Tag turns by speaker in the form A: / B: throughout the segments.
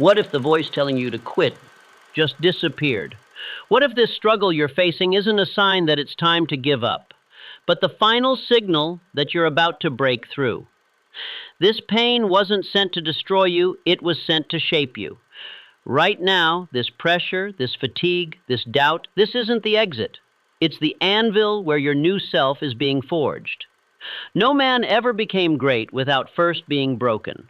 A: What if the voice telling you to quit just disappeared? What if this struggle you're facing isn't a sign that it's time to give up, but the final signal that you're about to break through? This pain wasn't sent to destroy you, it was sent to shape you. Right now, this pressure, this fatigue, this doubt, this isn't the exit. It's the anvil where your new self is being forged. No man ever became great without first being broken.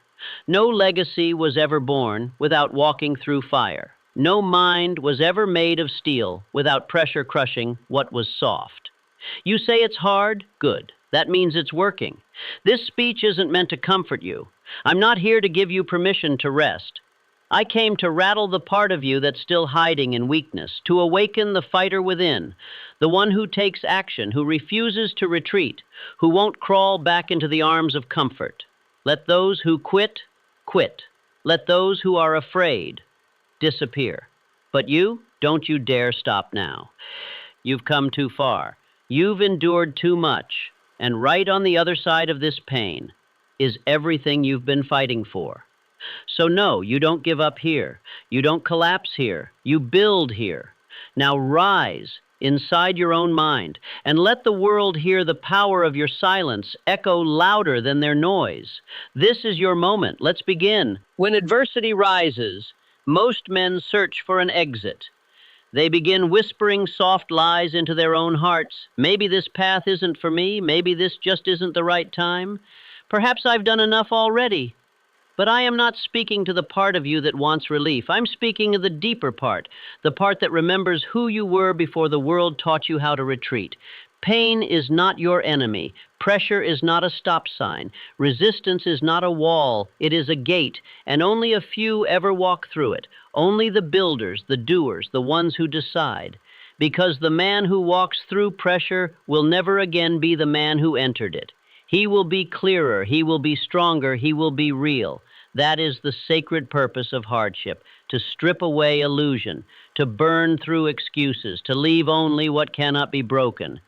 A: No legacy was ever born without walking through fire. No mind was ever made of steel without pressure crushing what was soft. You say it's hard? Good. That means it's working. This speech isn't meant to comfort you. I'm not here to give you permission to rest. I came to rattle the part of you that's still hiding in weakness, to awaken the fighter within, the one who takes action, who refuses to retreat, who won't crawl back into the arms of comfort. Let those who quit, quit. Let those who are afraid disappear. But you, don't you dare stop now. You've come too far. You've endured too much. And right on the other side of this pain is everything you've been fighting for. So no, you don't give up here. You don't collapse here. You build here. Now rise inside your own mind and let the world hear the power of your silence echo louder than their noise. This is your moment. Let's begin. When adversity rises, most men search for an exit. They begin whispering soft lies into their own hearts. Maybe this path isn't for me. Maybe this just isn't the right time. Perhaps I've done enough already. But I am not speaking to the part of you that wants relief. I'm speaking of the deeper part, the part that remembers who you were before the world taught you how to retreat. Pain is not your enemy. Pressure is not a stop sign. Resistance is not a wall. It is a gate, and only a few ever walk through it. Only the builders, the doers, the ones who decide. Because the man who walks through pressure will never again be the man who entered it. He will be clearer, he will be stronger, he will be real. That is the sacred purpose of hardship, to strip away illusion, to burn through excuses, to leave only what cannot be broken.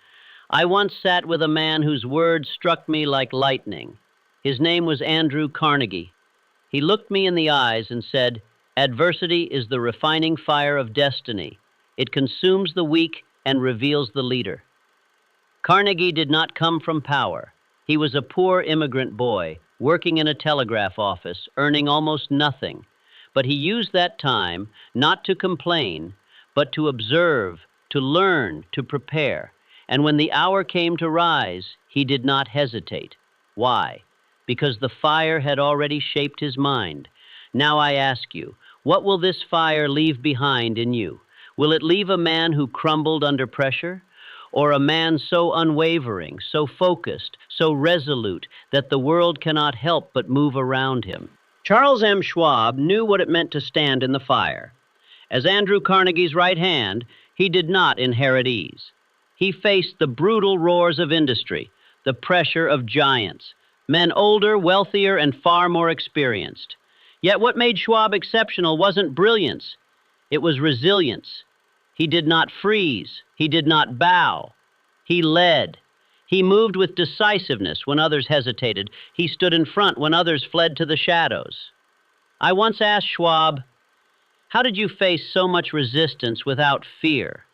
A: I once sat with a man whose words struck me like lightning. His name was Carnegie. He looked me in the eyes and said, "Adversity is the refining fire of destiny. It consumes the weak and reveals the leader." Carnegie did not come from power. He was a poor immigrant boy, working in a telegraph office, earning almost nothing. But he used that time not to complain, but to observe, to learn, to prepare. And when the hour came to rise, he did not hesitate. Why? Because the fire had already shaped his mind. Now I ask you, what will this fire leave behind in you? Will it leave a man who crumbled under pressure? Or a man so unwavering, so focused, so resolute that the world cannot help but move around him? Charles M. Schwab knew what it meant to stand in the fire. As Andrew Carnegie's right hand, he did not inherit ease. He faced the brutal roars of industry, the pressure of giants, men older, wealthier, and far more experienced. Yet what made Schwab exceptional wasn't brilliance, it was resilience. He did not freeze. He did not bow. He led. He moved with decisiveness when others hesitated. He stood in front when others fled to the shadows. I once asked Schwab, "How did you face so much resistance without fear?"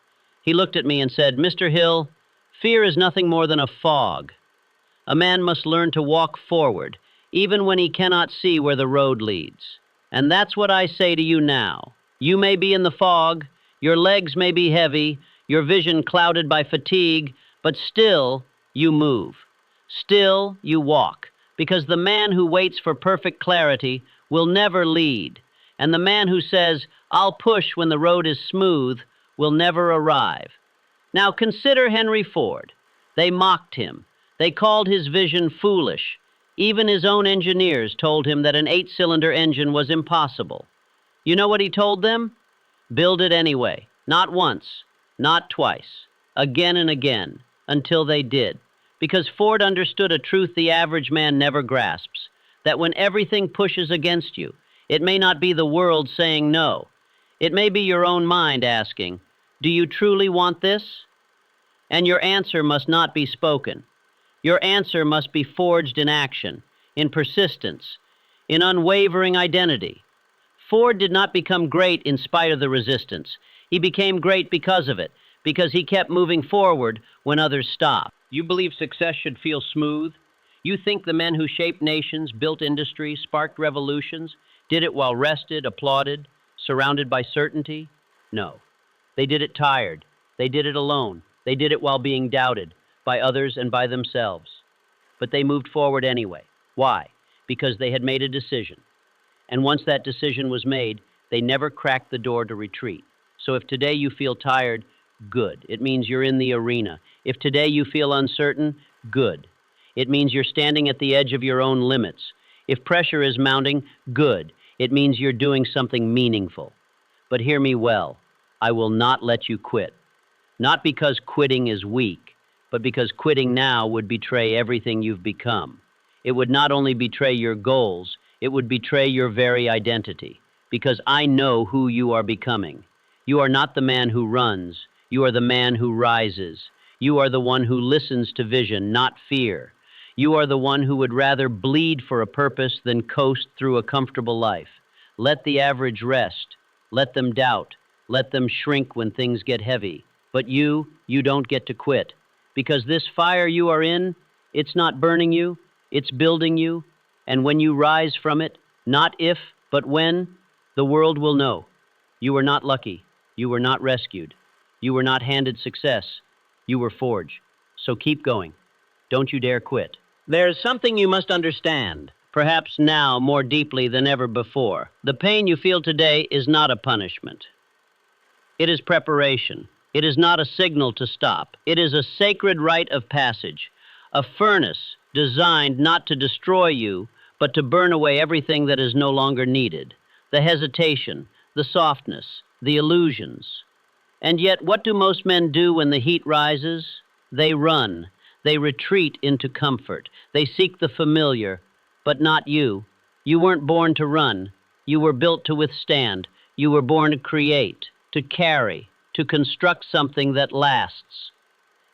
A: He looked at me and said, "Mr. Hill, fear is nothing more than a fog. A man must learn to walk forward, even when he cannot see where the road leads." And that's what I say to you now. You may be in the fog. Your legs may be heavy, your vision clouded by fatigue, but still you move. Still you walk, because the man who waits for perfect clarity will never lead, and the man who says, "I'll push when the road is smooth," will never arrive. Now consider Henry Ford. They mocked him. They called his vision foolish. Even his own engineers told him that an 8-cylinder engine was impossible. You know what he told them? Build it anyway, not once, not twice, again and again, until they did. Because Ford understood a truth the average man never grasps, that when everything pushes against you, it may not be the world saying no. It may be your own mind asking, "Do you truly want this?" And your answer must not be spoken. Your answer must be forged in action, in persistence, in unwavering identity. Ford did not become great in spite of the resistance. He became great because of it, because he kept moving forward when others stopped. You believe success should feel smooth? You think the men who shaped nations, built industries, sparked revolutions, did it while rested, applauded, surrounded by certainty? No. They did it tired. They did it alone. They did it while being doubted by others and by themselves. But they moved forward anyway. Why? Because they had made a decision. And once that decision was made, they never cracked the door to retreat. So if today you feel tired, good. It means you're in the arena. If today you feel uncertain, good. It means you're standing at the edge of your own limits. If pressure is mounting, good. It means you're doing something meaningful. But hear me well. I will not let you quit. Not because quitting is weak, but because quitting now would betray everything you've become. It would not only betray your goals, it would betray your very identity. Because I know who you are becoming. You are not the man who runs. You are the man who rises. You are the one who listens to vision, not fear. You are the one who would rather bleed for a purpose than coast through a comfortable life. Let the average rest. Let them doubt. Let them shrink when things get heavy. But you don't get to quit. Because this fire you are in, it's not burning you, it's building you. And when you rise from it, not if, but when, the world will know. You were not lucky. You were not rescued. You were not handed success. You were forged. So keep going. Don't you dare quit. There's something you must understand, perhaps now more deeply than ever before. The pain you feel today is not a punishment. It is preparation. It is not a signal to stop. It is a sacred rite of passage, a furnace designed not to destroy you, but to burn away everything that is no longer needed. The hesitation, the softness, the illusions. And yet, what do most men do when the heat rises? They run. They retreat into comfort. They seek the familiar, but not you. You weren't born to run. You were built to withstand. You were born to create, to carry, to construct something that lasts.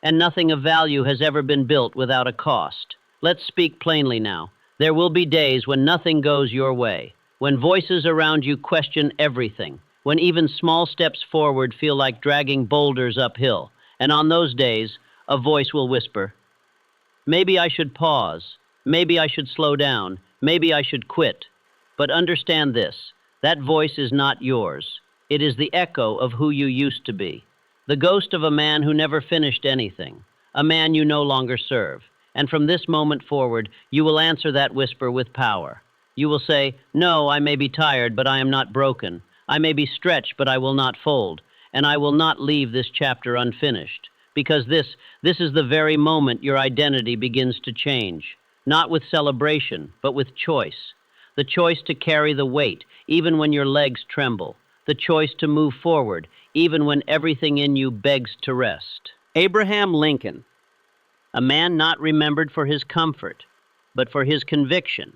A: And nothing of value has ever been built without a cost. Let's speak plainly now. There will be days when nothing goes your way, when voices around you question everything, when even small steps forward feel like dragging boulders uphill. And on those days, a voice will whisper, maybe I should pause, maybe I should slow down, maybe I should quit. But understand this, that voice is not yours. It is the echo of who you used to be, the ghost of a man who never finished anything, a man you no longer serve. And from this moment forward, you will answer that whisper with power. You will say, no, I may be tired, but I am not broken. I may be stretched, but I will not fold. And I will not leave this chapter unfinished. Because this is the very moment your identity begins to change. Not with celebration, but with choice. The choice to carry the weight, even when your legs tremble. The choice to move forward, even when everything in you begs to rest. Abraham Lincoln, a man not remembered for his comfort, but for his conviction.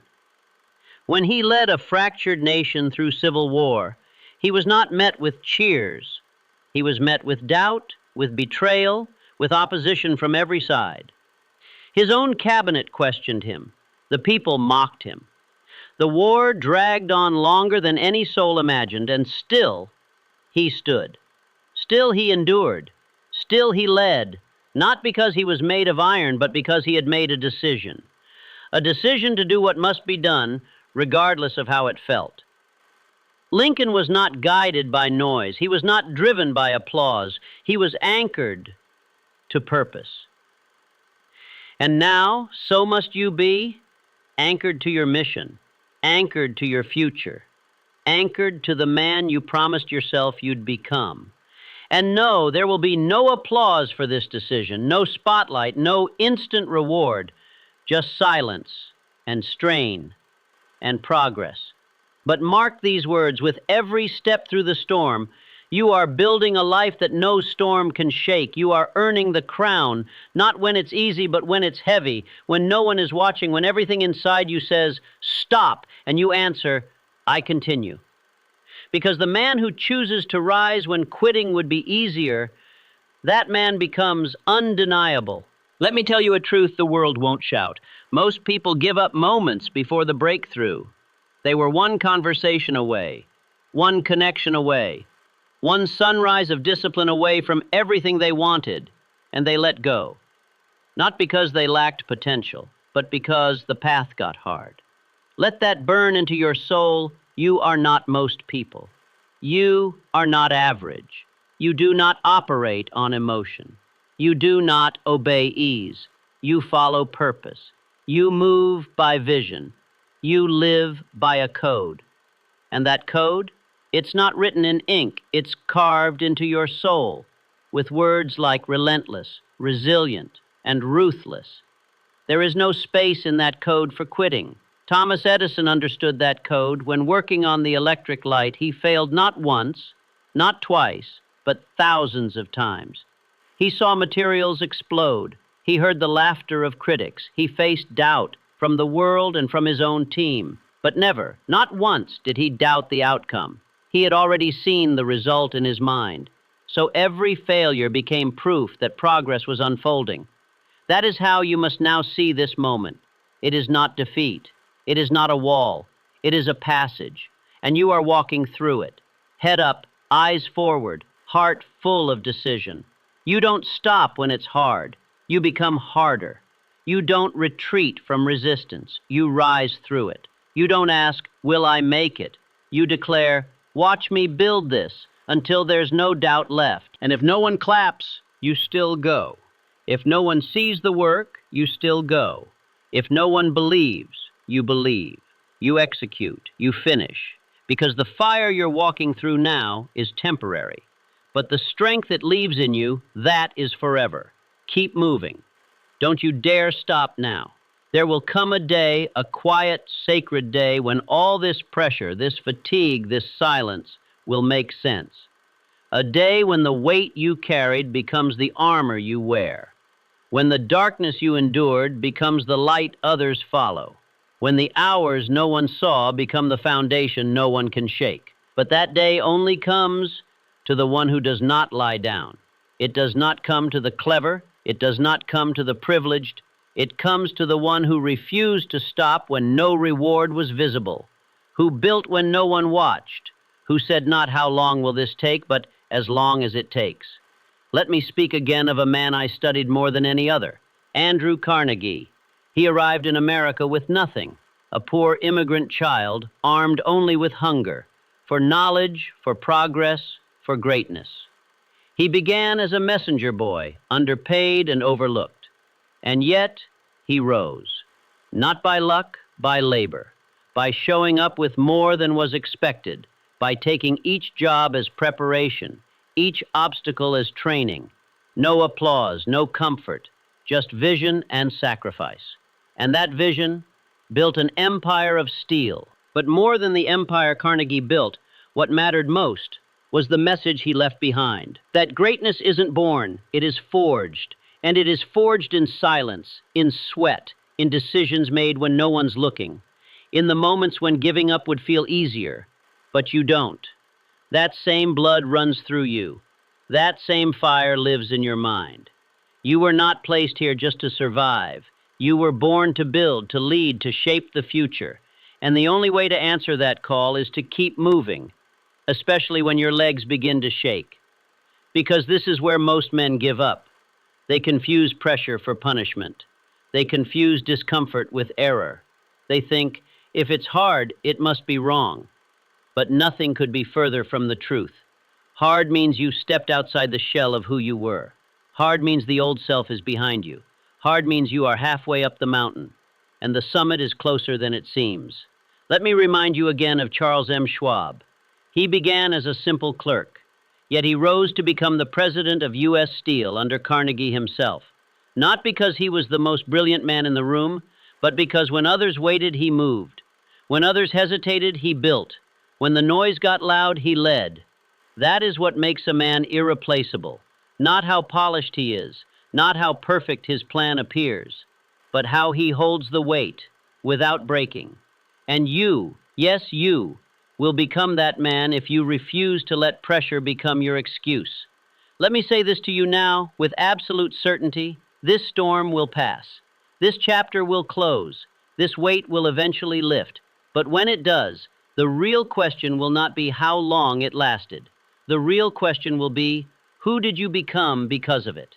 A: When he led a fractured nation through civil war, he was not met with cheers. He was met with doubt, with betrayal, with opposition from every side. His own cabinet questioned him. The people mocked him. The war dragged on longer than any soul imagined, and still he stood. Still he endured. Still he led, not because he was made of iron, but because he had made a decision. A decision to do what must be done, regardless of how it felt. Lincoln was not guided by noise. He was not driven by applause. He was anchored to purpose. And now, so must you be, anchored to your mission, anchored to your future, anchored to the man you promised yourself you'd become. And no, there will be no applause for this decision, no spotlight, no instant reward, just silence and strain and progress. But mark these words, with every step through the storm, you are building a life that no storm can shake. You are earning the crown, not when it's easy, but when it's heavy, when no one is watching, when everything inside you says, stop, and you answer, I continue. Because the man who chooses to rise when quitting would be easier, that man becomes undeniable. Let me tell you a truth the world won't shout. Most people give up moments before the breakthrough. They were one conversation away, one connection away, one sunrise of discipline away from everything they wanted, and they let go. Not because they lacked potential, but because the path got hard. Let that burn into your soul. You are not most people. You are not average. You do not operate on emotion. You do not obey ease. You follow purpose. You move by vision. You live by a code. And that code? It's not written in ink. It's carved into your soul with words like relentless, resilient, and ruthless. There is no space in that code for quitting. Thomas Edison understood that code. When working on the electric light, he failed not once, not twice, but thousands of times. He saw materials explode. He heard the laughter of critics. He faced doubt from the world and from his own team. But never, not once, did he doubt the outcome. He had already seen the result in his mind. So every failure became proof that progress was unfolding. That is how you must now see this moment. It is not defeat. It is not a wall. It is a passage, and you are walking through it. Head up, eyes forward, heart full of decision. You don't stop when it's hard. You become harder. You don't retreat from resistance. You rise through it. You don't ask, will I make it? You declare, watch me build this until there's no doubt left. And if no one claps, you still go. If no one sees the work, you still go. If no one believes, you believe. You execute. You finish. Because the fire you're walking through now is temporary. But the strength it leaves in you, that is forever. Keep moving. Don't you dare stop now. There will come a day, a quiet, sacred day, when all this pressure, this fatigue, this silence will make sense. A day when the weight you carried becomes the armor you wear. When the darkness you endured becomes the light others follow. When the hours no one saw become the foundation no one can shake. But that day only comes to the one who does not lie down. It does not come to the clever. It does not come to the privileged. It comes to the one who refused to stop when no reward was visible, who built when no one watched, who said not how long will this take, but as long as it takes. Let me speak again of a man I studied more than any other, Andrew Carnegie. He arrived in America with nothing, a poor immigrant child, armed only with hunger, for knowledge, for progress, for greatness. He began as a messenger boy, underpaid and overlooked. And yet, he rose, not by luck, by labor, by showing up with more than was expected, by taking each job as preparation, each obstacle as training. No applause, no comfort, just vision and sacrifice. And that vision built an empire of steel. But more than the empire Carnegie built, what mattered most was the message he left behind. That greatness isn't born, it is forged. And it is forged in silence, in sweat, in decisions made when no one's looking, in the moments when giving up would feel easier, but you don't. That same blood runs through you. That same fire lives in your mind. You were not placed here just to survive. You were born to build, to lead, to shape the future. And the only way to answer that call is to keep moving, especially when your legs begin to shake. Because this is where most men give up. They confuse pressure for punishment. They confuse discomfort with error. They think, if it's hard, it must be wrong. But nothing could be further from the truth. Hard means you stepped outside the shell of who you were. Hard means the old self is behind you. Hard means you are halfway up the mountain, and the summit is closer than it seems. Let me remind you again of Charles M. Schwab. He began as a simple clerk. Yet he rose to become the president of U.S. Steel under Carnegie himself, not because he was the most brilliant man in the room, but because when others waited, he moved. When others hesitated, he built. When the noise got loud, he led. That is what makes a man irreplaceable, not how polished he is, not how perfect his plan appears, but how he holds the weight without breaking. And you, yes, you, will become that man if you refuse to let pressure become your excuse. Let me say this to you now with absolute certainty. This storm will pass. This chapter will close. This weight will eventually lift. But when it does, The real question will not be how long it lasted. The real question will be, who did you become because of it?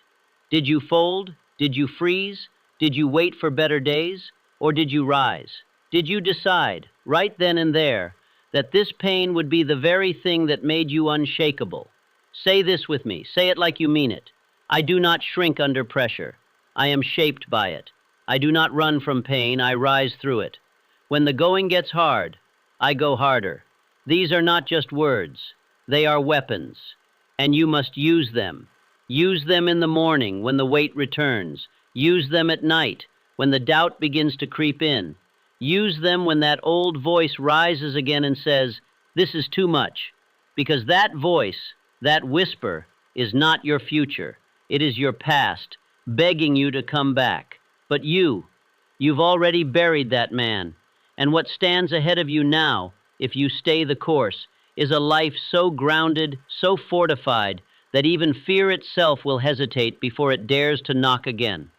A: Did you fold? Did you freeze? Did you wait for better days? Or did you rise? Did you decide, right then and there, that this pain would be the very thing that made you unshakable? Say this with me. Say it like you mean it. I do not shrink under pressure. I am shaped by it. I do not run from pain. I rise through it. When the going gets hard, I go harder. These are not just words. They are weapons, and you must use them. Use them in the morning when the weight returns. Use them at night when the doubt begins to creep in. Use them when that old voice rises again and says, "This is too much." Because that voice, that whisper, is not your future. It is your past, begging you to come back. But you've already buried that man. And what stands ahead of you now, if you stay the course, is a life so grounded, so fortified, that even fear itself will hesitate before it dares to knock again.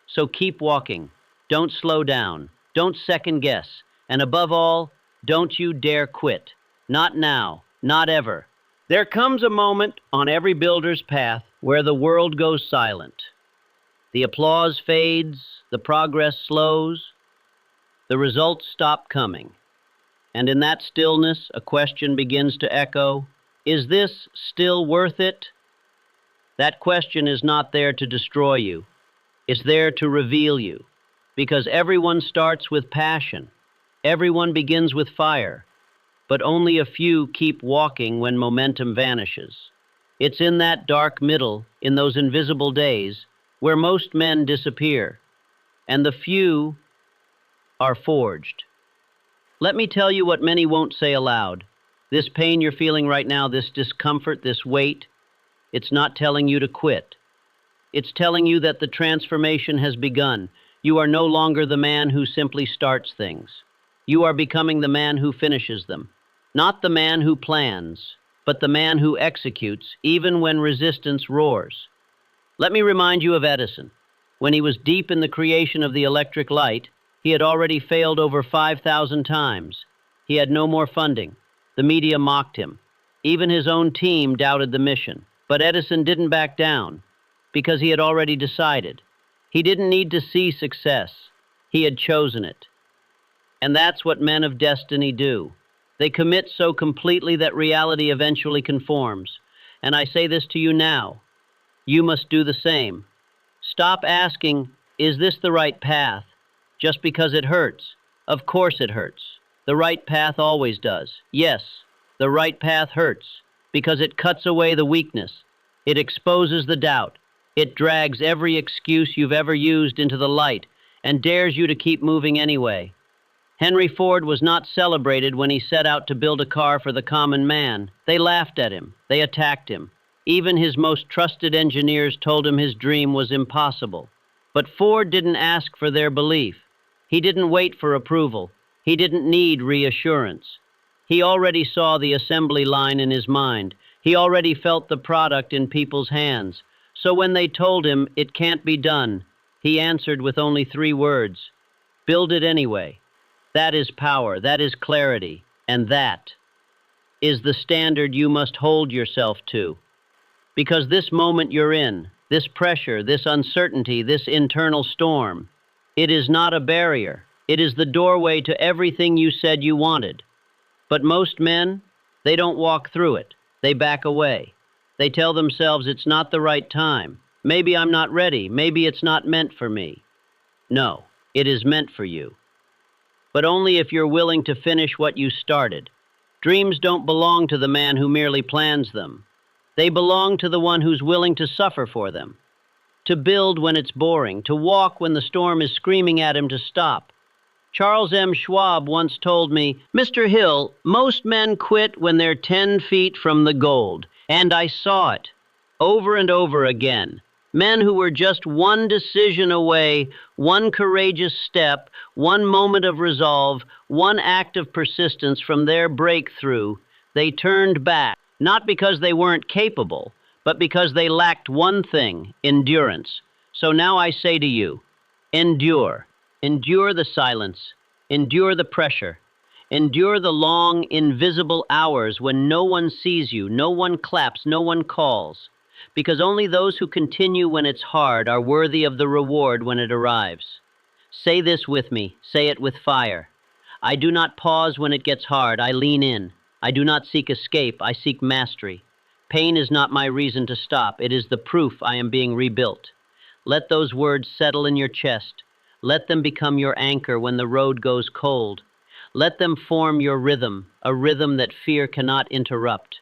A: So keep walking. Don't slow down. Don't second guess. And above all, don't you dare quit. Not now. Not ever. There comes a moment on every builder's path where the world goes silent. The applause fades, the progress slows, the results stop coming. And in that stillness, a question begins to echo, is this still worth it? That question is not there to destroy you. It's there to reveal you. Because everyone starts with passion. Everyone begins with fire. But only a few keep walking when momentum vanishes. It's in that dark middle, in those invisible days, where most men disappear, and the few are forged. Let me tell you what many won't say aloud. This pain you're feeling right now, this discomfort, this weight, it's not telling you to quit. It's telling you that the transformation has begun. You are no longer the man who simply starts things. You are becoming the man who finishes them. Not the man who plans, but the man who executes, even when resistance roars. Let me remind you of Edison. When he was deep in the creation of the electric light, he had already failed over 5,000 times. He had no more funding. The media mocked him. Even his own team doubted the mission. But Edison didn't back down, because he had already decided. He didn't need to see success. He had chosen it. And that's what men of destiny do. They commit so completely that reality eventually conforms. And I say this to you now. You must do the same. Stop asking, is this the right path? Just because it hurts. Of course it hurts. The right path always does. Yes, the right path hurts because it cuts away the weakness. It exposes the doubt. It drags every excuse you've ever used into the light and dares you to keep moving anyway. Henry Ford was not celebrated when he set out to build a car for the common man. They laughed at him. They attacked him. Even his most trusted engineers told him his dream was impossible. But Ford didn't ask for their belief. He didn't wait for approval. He didn't need reassurance. He already saw the assembly line in his mind. He already felt the product in people's hands. So when they told him it can't be done, he answered with only 3 words, "Build it anyway." That is power, that is clarity, and that is the standard you must hold yourself to. Because this moment you're in, this pressure, this uncertainty, this internal storm, it is not a barrier. It is the doorway to everything you said you wanted. But most men, they don't walk through it. They back away. They tell themselves it's not the right time. Maybe I'm not ready. Maybe it's not meant for me. No, it is meant for you. But only if you're willing to finish what you started. Dreams don't belong to the man who merely plans them. They belong to the one who's willing to suffer for them, to build when it's boring, to walk when the storm is screaming at him to stop. Charles M. Schwab once told me, "Mr. Hill, most men quit when they're 10 feet from the gold." And I saw it over and over again. Men who were just one decision away, one courageous step, one moment of resolve, one act of persistence from their breakthrough, they turned back, not because they weren't capable, but because they lacked one thing, endurance. So now I say to you, endure. Endure the silence. Endure the pressure. Endure the long, invisible hours when no one sees you, no one claps, no one calls, because only those who continue when it's hard are worthy of the reward when it arrives. Say this with me, say it with fire. I do not pause when it gets hard, I lean in. I do not seek escape, I seek mastery. Pain is not my reason to stop, it is the proof I am being rebuilt. Let those words settle in your chest. Let them become your anchor when the road goes cold. Let them form your rhythm, a rhythm that fear cannot interrupt.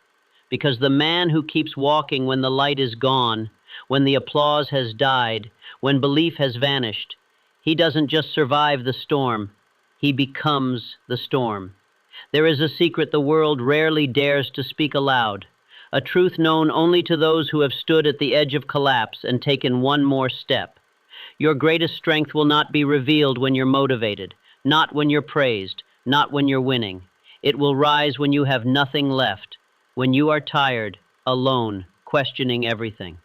A: Because the man who keeps walking when the light is gone, when the applause has died, when belief has vanished, he doesn't just survive the storm, he becomes the storm. There is a secret the world rarely dares to speak aloud, a truth known only to those who have stood at the edge of collapse and taken one more step. Your greatest strength will not be revealed when you're motivated, not when you're praised, not when you're winning. It will rise when you have nothing left, when you are tired, alone, questioning everything.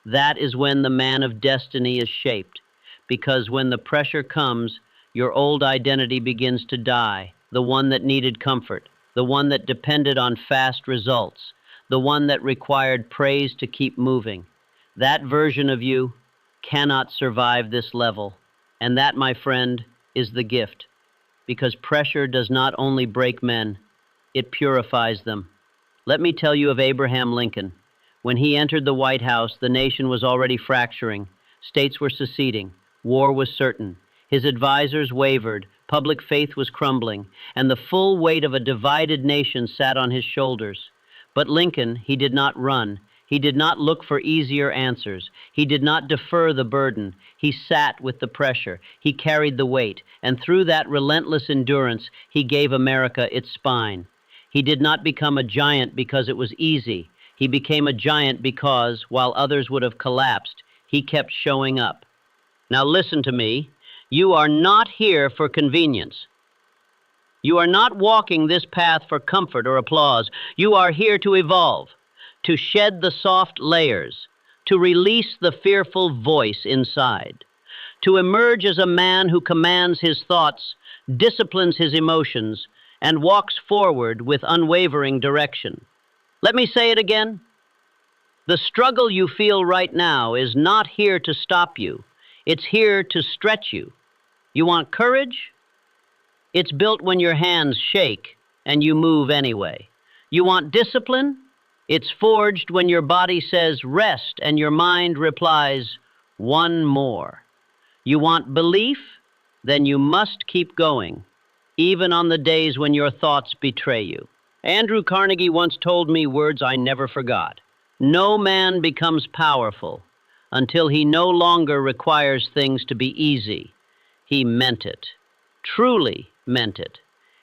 A: That is when the man of destiny is shaped, because when the pressure comes, your old identity begins to die, the one that needed comfort, the one that depended on fast results, the one that required praise to keep moving. That version of you cannot survive this level, and that, my friend, is the gift, because pressure does not only break men, it purifies them. Let me tell you of Abraham Lincoln. When he entered the White House, the nation was already fracturing. States were seceding. War was certain. His advisors wavered. Public faith was crumbling. And the full weight of a divided nation sat on his shoulders. But Lincoln, he did not run. He did not look for easier answers. He did not defer the burden. He sat with the pressure. He carried the weight. And through that relentless endurance, he gave America its spine. He did not become a giant because it was easy. He became a giant because, while others would have collapsed, he kept showing up. Now listen to me. You are not here for convenience. You are not walking this path for comfort or applause. You are here to evolve, to shed the soft layers, to release the fearful voice inside, to emerge as a man who commands his thoughts, disciplines his emotions, and walks forward with unwavering direction. Let me say it again. The struggle you feel right now is not here to stop you. It's here to stretch you. You want courage? It's built when your hands shake and you move anyway. You want discipline? It's forged when your body says rest and your mind replies, one more. You want belief? Then you must keep going, even on the days when your thoughts betray you. Andrew Carnegie once told me words I never forgot. No man becomes powerful until he no longer requires things to be easy. He meant it, truly meant it.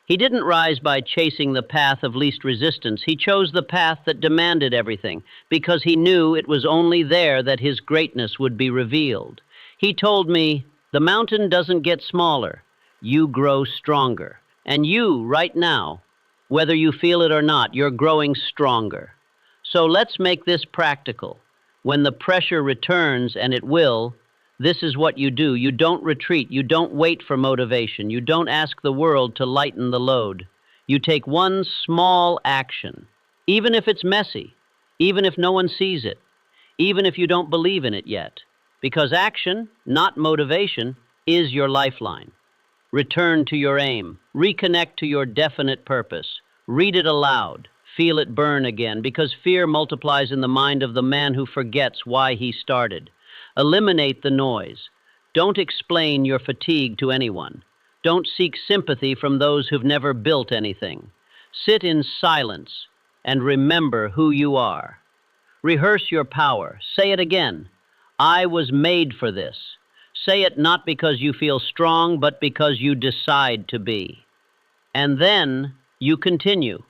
A: He didn't rise by chasing the path of least resistance. He chose the path that demanded everything because he knew it was only there that his greatness would be revealed. He told me, the mountain doesn't get smaller, you grow stronger. And you, right now, whether you feel it or not, you're growing stronger. So let's make this practical. When the pressure returns, and it will, this is what you do. You don't retreat. You don't wait for motivation. You don't ask the world to lighten the load. You take one small action, even if it's messy, even if no one sees it, even if you don't believe in it yet. Because action, not motivation, is your lifeline. Return to your aim. Reconnect to your definite purpose. Read it aloud. Feel it burn again, because fear multiplies in the mind of the man who forgets why he started. Eliminate the noise. Don't explain your fatigue to anyone. Don't seek sympathy from those who've never built anything. Sit in silence and remember who you are. Rehearse your power. Say it again. I was made for this. Say it not because you feel strong, but because you decide to be. And then you continue.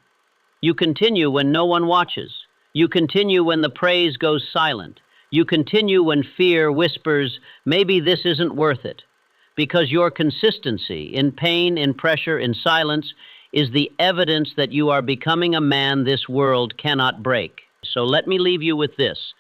A: You continue when no one watches. You continue when the praise goes silent. You continue when fear whispers, maybe this isn't worth it. Because your consistency in pain, in pressure, in silence is the evidence that you are becoming a man this world cannot break. So let me leave you with this.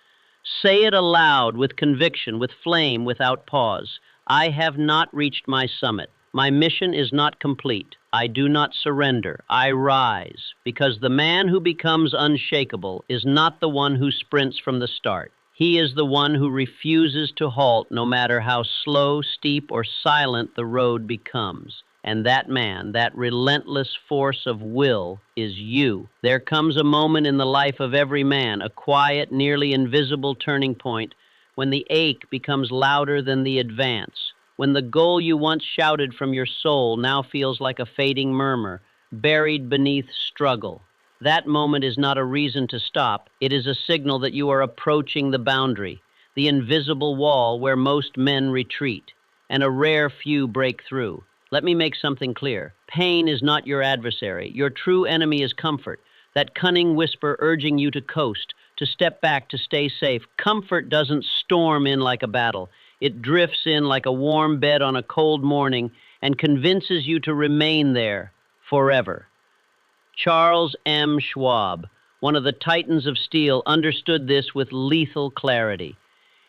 A: Say it aloud with conviction, with flame, without pause. I have not reached my summit. My mission is not complete. I do not surrender. I rise, because the man who becomes unshakable is not the one who sprints from the start. He is the one who refuses to halt no matter how slow, steep, or silent the road becomes. And that man, that relentless force of will, is you. There comes a moment in the life of every man, a quiet, nearly invisible turning point, when the ache becomes louder than the advance, when the goal you once shouted from your soul now feels like a fading murmur, buried beneath struggle. That moment is not a reason to stop. It is a signal that you are approaching the boundary, the invisible wall where most men retreat, and a rare few break through. Let me make something clear. Pain is not your adversary. Your true enemy is comfort, that cunning whisper urging you to coast, to step back, to stay safe. Comfort doesn't storm in like a battle. It drifts in like a warm bed on a cold morning and convinces you to remain there forever. Charles M. Schwab, one of the titans of steel, understood this with lethal clarity.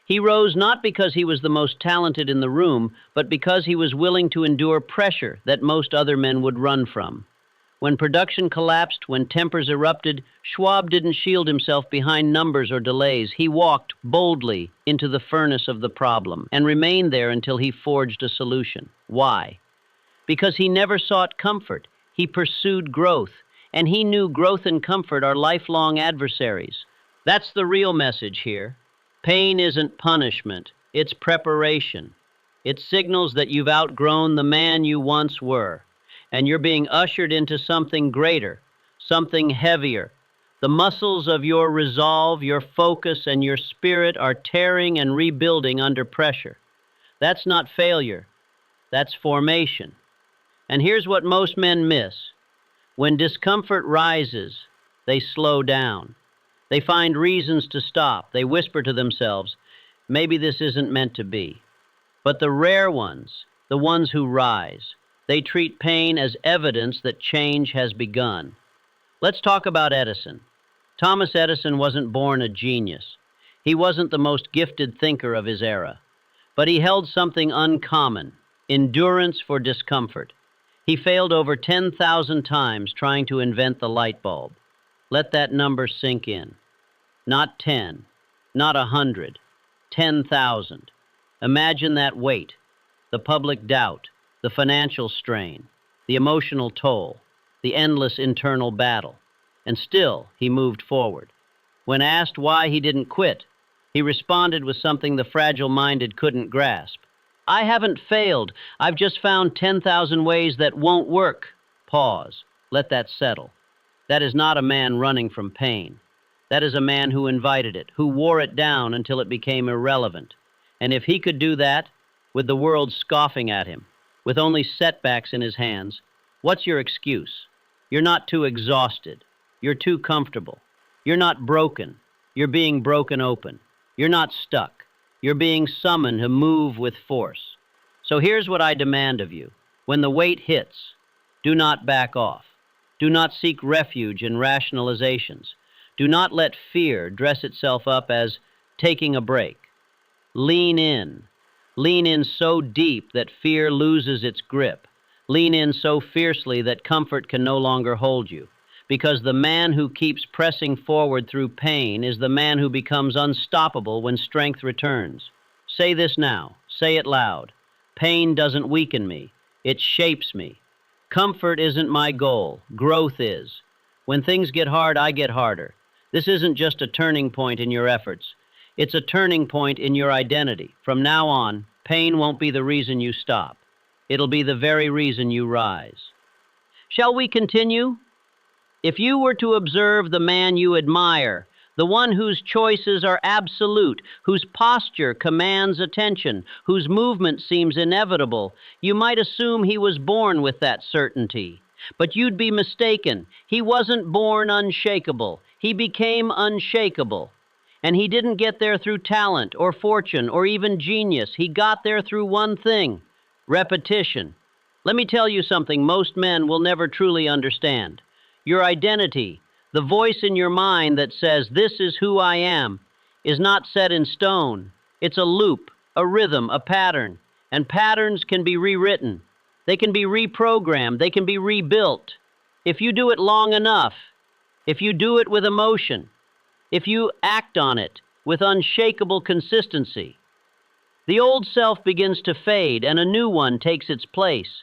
A: He rose not because he was the most talented in the room, but because he was willing to endure pressure that most other men would run from. When production collapsed, when tempers erupted, Schwab didn't shield himself behind numbers or delays. He walked boldly into the furnace of the problem and remained there until he forged a solution. Why? Because he never sought comfort. He pursued growth, and he knew growth and comfort are lifelong adversaries. That's the real message here. Pain isn't punishment, it's preparation. It signals that you've outgrown the man you once were, and you're being ushered into something greater, something heavier. The muscles of your resolve, your focus, and your spirit are tearing and rebuilding under pressure. That's not failure, that's formation. And here's what most men miss. When discomfort rises, they slow down. They find reasons to stop. They whisper to themselves, maybe this isn't meant to be. But the rare ones, the ones who rise, they treat pain as evidence that change has begun. Let's talk about Edison. Thomas Edison wasn't born a genius. He wasn't the most gifted thinker of his era. But he held something uncommon, endurance for discomfort. He failed over 10,000 times trying to invent the light bulb. Let that number sink in. Not 10, not 100, 10,000. Imagine that weight, the public doubt, the financial strain, the emotional toll, the endless internal battle. And still, he moved forward. When asked why he didn't quit, he responded with something the fragile-minded couldn't grasp. I haven't failed. I've just found 10,000 ways that won't work. Pause. Let that settle. That is not a man running from pain. That is a man who invited it, who wore it down until it became irrelevant. And if he could do that, with the world scoffing at him, with only setbacks in his hands, what's your excuse? You're not too exhausted. You're too comfortable. You're not broken. You're being broken open. You're not stuck. You're being summoned to move with force. So here's what I demand of you. When the weight hits, do not back off. Do not seek refuge in rationalizations. Do not let fear dress itself up as taking a break. Lean in. Lean in so deep that fear loses its grip. Lean in so fiercely that comfort can no longer hold you. Because the man who keeps pressing forward through pain is the man who becomes unstoppable when strength returns. Say this now. Say it loud. Pain doesn't weaken me. It shapes me. Comfort isn't my goal. Growth is. When things get hard, I get harder. This isn't just a turning point in your efforts. It's a turning point in your identity. From now on, pain won't be the reason you stop. It'll be the very reason you rise. Shall we continue? If you were to observe the man you admire, the one whose choices are absolute, whose posture commands attention, whose movement seems inevitable, you might assume he was born with that certainty. But you'd be mistaken. He wasn't born unshakable. He became unshakable. And he didn't get there through talent or fortune or even genius. He got there through one thing: repetition. Let me tell you something most men will never truly understand. Your identity, the voice in your mind that says, "This is who I am," is not set in stone. It's a loop, a rhythm, a pattern. And patterns can be rewritten. They can be reprogrammed. They can be rebuilt. If you do it long enough, if you do it with emotion, if you act on it with unshakable consistency, the old self begins to fade and a new one takes its place.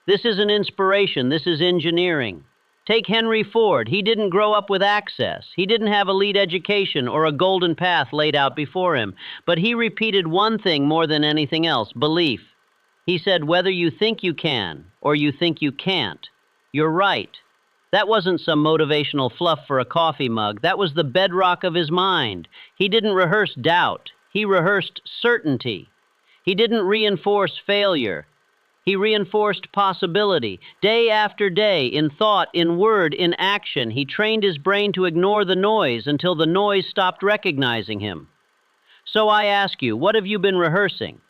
A: This is an inspiration. This is engineering. Take Henry Ford. He didn't grow up with access. He didn't have elite education or a golden path laid out before him. But he repeated one thing more than anything else: belief. He said, whether you think you can or you think you can't, you're right. That wasn't some motivational fluff for a coffee mug. That was the bedrock of his mind. He didn't rehearse doubt. He rehearsed certainty. He didn't reinforce failure. He reinforced possibility. Day after day, in thought, in word, in action, he trained his brain to ignore the noise until the noise stopped recognizing him. So I ask you, what have you been rehearsing?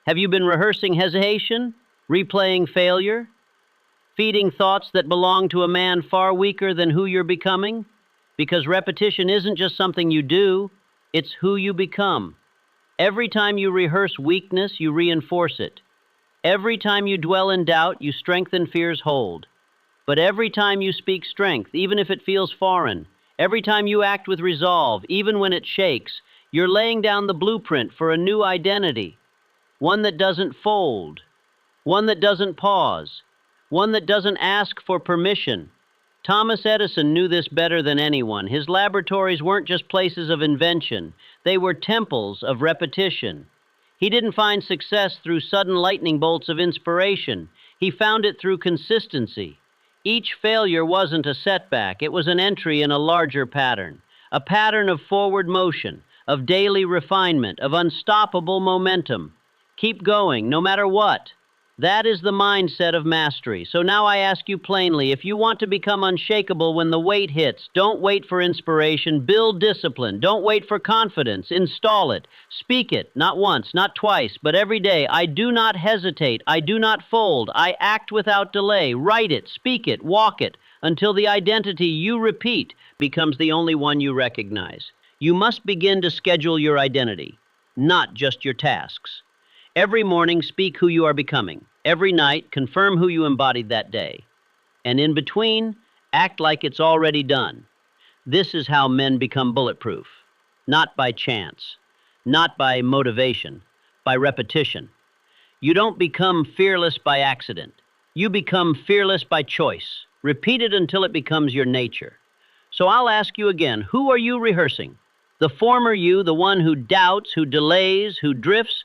A: Have you been rehearsing hesitation, replaying failure, feeding thoughts that belong to a man far weaker than who you're becoming? Because repetition isn't just something you do, it's who you become. Every time you rehearse weakness, you reinforce it. Every time you dwell in doubt, you strengthen fear's hold. But every time you speak strength, even if it feels foreign, every time you act with resolve, even when it shakes, you're laying down the blueprint for a new identity. One that doesn't fold. One that doesn't pause. One that doesn't ask for permission. Thomas Edison knew this better than anyone. His laboratories weren't just places of invention. They were temples of repetition. He didn't find success through sudden lightning bolts of inspiration. He found it through consistency. Each failure wasn't a setback. It was an entry in a larger pattern. A pattern of forward motion, of daily refinement, of unstoppable momentum. Keep going, no matter what. That is the mindset of mastery. So now I ask you plainly, if you want to become unshakable when the weight hits, don't wait for inspiration, build discipline. Don't wait for confidence, install it. Speak it, not once, not twice, but every day. I do not hesitate, I do not fold, I act without delay. Write it, speak it, walk it, until the identity you repeat becomes the only one you recognize. You must begin to schedule your identity, not just your tasks. Every morning, speak who you are becoming. Every night, confirm who you embodied that day. And in between, act like it's already done. This is how men become bulletproof. Not by chance, not by motivation, by repetition. You don't become fearless by accident. You become fearless by choice. Repeat it until it becomes your nature. So I'll ask you again, who are you rehearsing? The former you, the one who doubts, who delays, who drifts,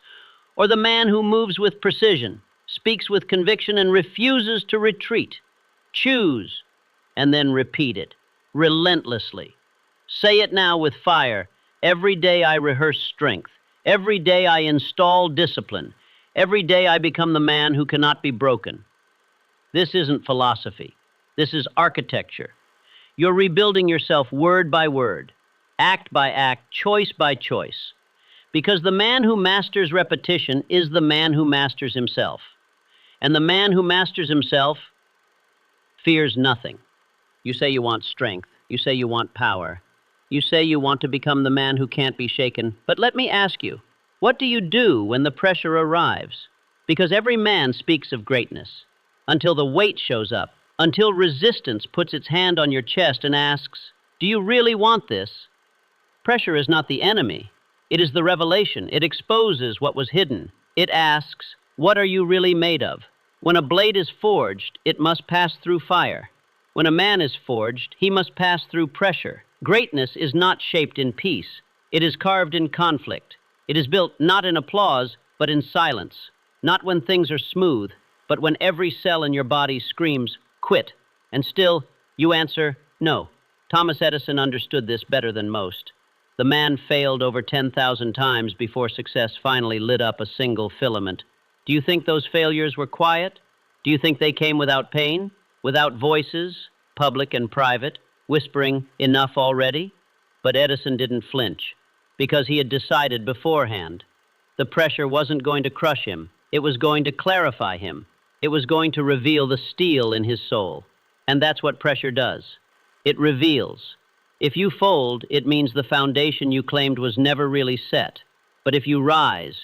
A: or the man who moves with precision, speaks with conviction, and refuses to retreat? Choose, and then repeat it, relentlessly. Say it now with fire. Every day I rehearse strength. Every day I install discipline. Every day I become the man who cannot be broken. This isn't philosophy. This is architecture. You're rebuilding yourself word by word, act by act, choice by choice. Because the man who masters repetition is the man who masters himself. And the man who masters himself fears nothing. You say you want strength. You say you want power. You say you want to become the man who can't be shaken. But let me ask you, what do you do when the pressure arrives? Because every man speaks of greatness until the weight shows up, until resistance puts its hand on your chest and asks, do you really want this? Pressure is not the enemy. It is the revelation. It exposes what was hidden. It asks, what are you really made of? When a blade is forged, it must pass through fire. When a man is forged, he must pass through pressure. Greatness is not shaped in peace. It is carved in conflict. It is built not in applause, but in silence. Not when things are smooth, but when every cell in your body screams, quit. And still, you answer, no. Thomas Edison understood this better than most. The man failed over 10,000 times before success finally lit up a single filament. Do you think those failures were quiet? Do you think they came without pain, without voices, public and private, whispering, enough already? But Edison didn't flinch, because he had decided beforehand. The pressure wasn't going to crush him. It was going to clarify him. It was going to reveal the steel in his soul. And that's what pressure does. It reveals. If you fold, it means the foundation you claimed was never really set. But if you rise,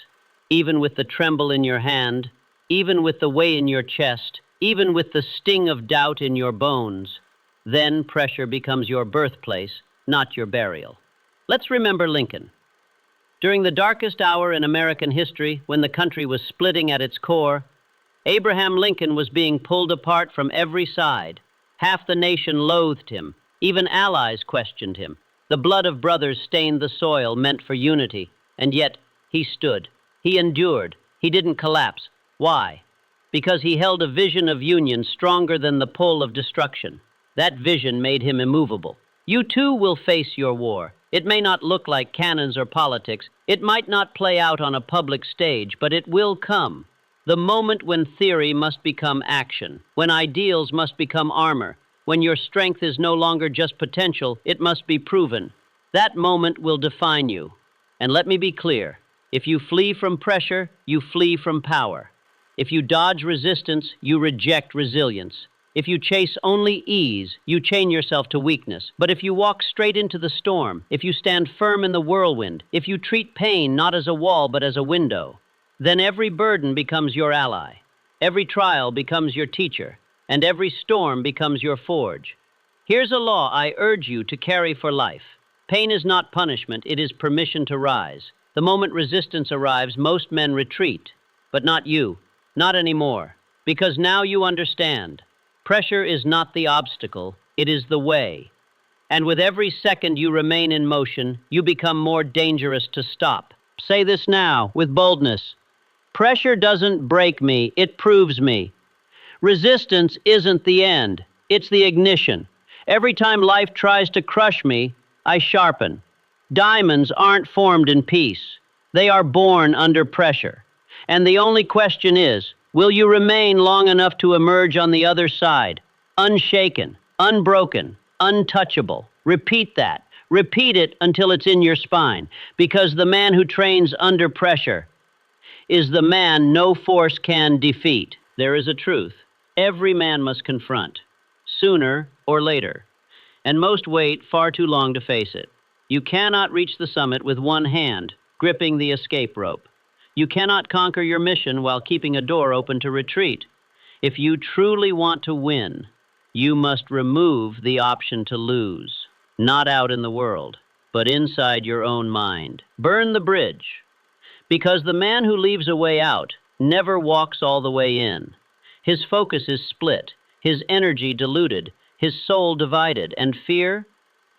A: even with the tremble in your hand, even with the weight in your chest, even with the sting of doubt in your bones, then pressure becomes your birthplace, not your burial. Let's remember Lincoln. During the darkest hour in American history, when the country was splitting at its core, Abraham Lincoln was being pulled apart from every side. Half the nation loathed him. Even allies questioned him. The blood of brothers stained the soil meant for unity, and yet he stood. He endured. He didn't collapse. Why? Because he held a vision of union stronger than the pull of destruction. That vision made him immovable. You too will face your war. It may not look like cannons or politics. It might not play out on a public stage, but it will come. The moment when theory must become action, when ideals must become armor, when your strength is no longer just potential, it must be proven. That moment will define you. And let me be clear, if you flee from pressure, you flee from power. If you dodge resistance, you reject resilience. If you chase only ease, you chain yourself to weakness. But if you walk straight into the storm, if you stand firm in the whirlwind, if you treat pain not as a wall but as a window, then every burden becomes your ally, every trial becomes your teacher, and every storm becomes your forge. Here's a law I urge you to carry for life. Pain is not punishment, it is permission to rise. The moment resistance arrives, most men retreat, but not you, not anymore, because now you understand. Pressure is not the obstacle, it is the way. And with every second you remain in motion, you become more dangerous to stop. Say this now, with boldness. Pressure doesn't break me, it proves me. Resistance isn't the end, it's the ignition. Every time life tries to crush me, I sharpen. Diamonds aren't formed in peace. They are born under pressure. And the only question is, will you remain long enough to emerge on the other side, unshaken, unbroken, untouchable? Repeat that. Repeat it until it's in your spine, because the man who trains under pressure is the man no force can defeat. There is a truth every man must confront, sooner or later, and most wait far too long to face it. You cannot reach the summit with one hand, gripping the escape rope. You cannot conquer your mission while keeping a door open to retreat. If you truly want to win, you must remove the option to lose, not out in the world, but inside your own mind. Burn the bridge, because the man who leaves a way out never walks all the way in. His focus is split, his energy diluted, his soul divided, and fear?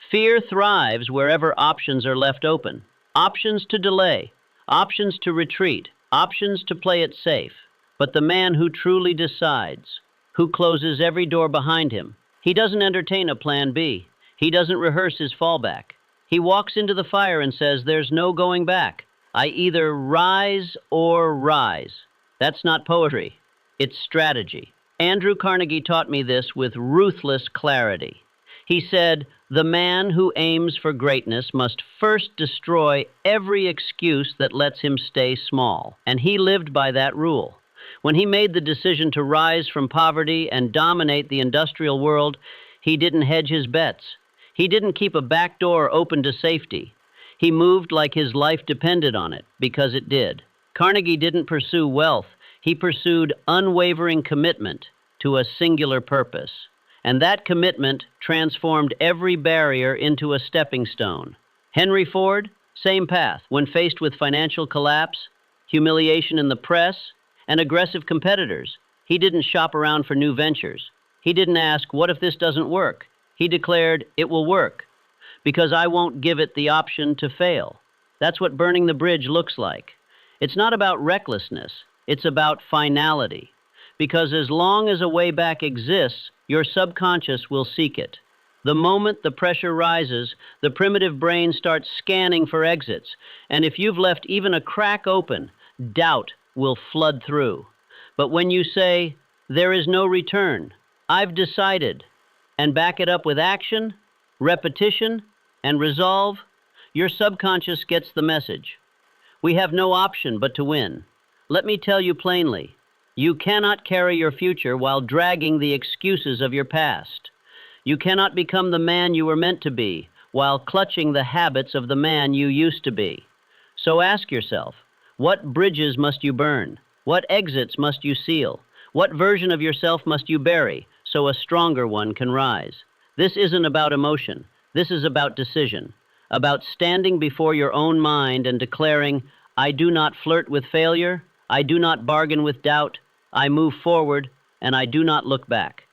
A: Fear thrives wherever options are left open. Options to delay, options to retreat, options to play it safe. But the man who truly decides, who closes every door behind him, he doesn't entertain a plan B. He doesn't rehearse his fallback. He walks into the fire and says, there's no going back. I either rise or rise. That's not poetry. It's strategy. Andrew Carnegie taught me this with ruthless clarity. He said, the man who aims for greatness must first destroy every excuse that lets him stay small. And he lived by that rule. When he made the decision to rise from poverty and dominate the industrial world, he didn't hedge his bets. He didn't keep a back door open to safety. He moved like his life depended on it, because it did. Carnegie didn't pursue wealth. He pursued unwavering commitment to a singular purpose. And that commitment transformed every barrier into a stepping stone. Henry Ford, same path. When faced with financial collapse, humiliation in the press, and aggressive competitors, he didn't shop around for new ventures. He didn't ask, what if this doesn't work? He declared, it will work, because I won't give it the option to fail. That's what burning the bridge looks like. It's not about recklessness, it's about finality. Because as long as a way back exists, your subconscious will seek it. The moment the pressure rises, the primitive brain starts scanning for exits. And if you've left even a crack open, doubt will flood through. But when you say, there is no return, I've decided, and back it up with action, repetition, and resolve, your subconscious gets the message. We have no option but to win. Let me tell you plainly, you cannot carry your future while dragging the excuses of your past. You cannot become the man you were meant to be while clutching the habits of the man you used to be. So ask yourself, what bridges must you burn? What exits must you seal? What version of yourself must you bury so a stronger one can rise? This isn't about emotion. This is about decision, about standing before your own mind and declaring, I do not flirt with failure, I do not bargain with doubt, I move forward, and I do not look back.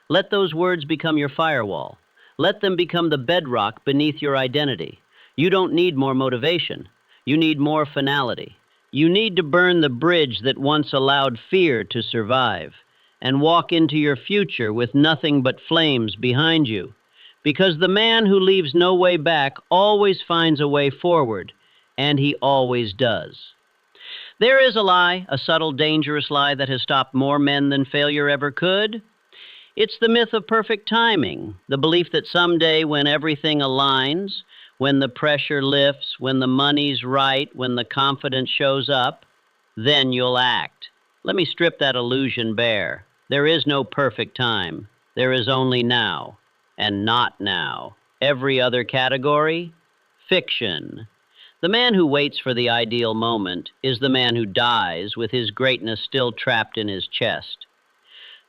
A: Let those words become your firewall. Let them become the bedrock beneath your identity. You don't need more motivation. You need more finality. You need to burn the bridge that once allowed fear to survive and walk into your future with nothing but flames behind you. Because the man who leaves no way back always finds a way forward, and he always does. There is a lie, a subtle, dangerous lie that has stopped more men than failure ever could. It's the myth of perfect timing, the belief that someday when everything aligns, when the pressure lifts, when the money's right, when the confidence shows up, then you'll act. Let me strip that illusion bare. There is no perfect time. There is only now, and not now. Every other category? Fiction. The man who waits for the ideal moment is the man who dies with his greatness still trapped in his chest.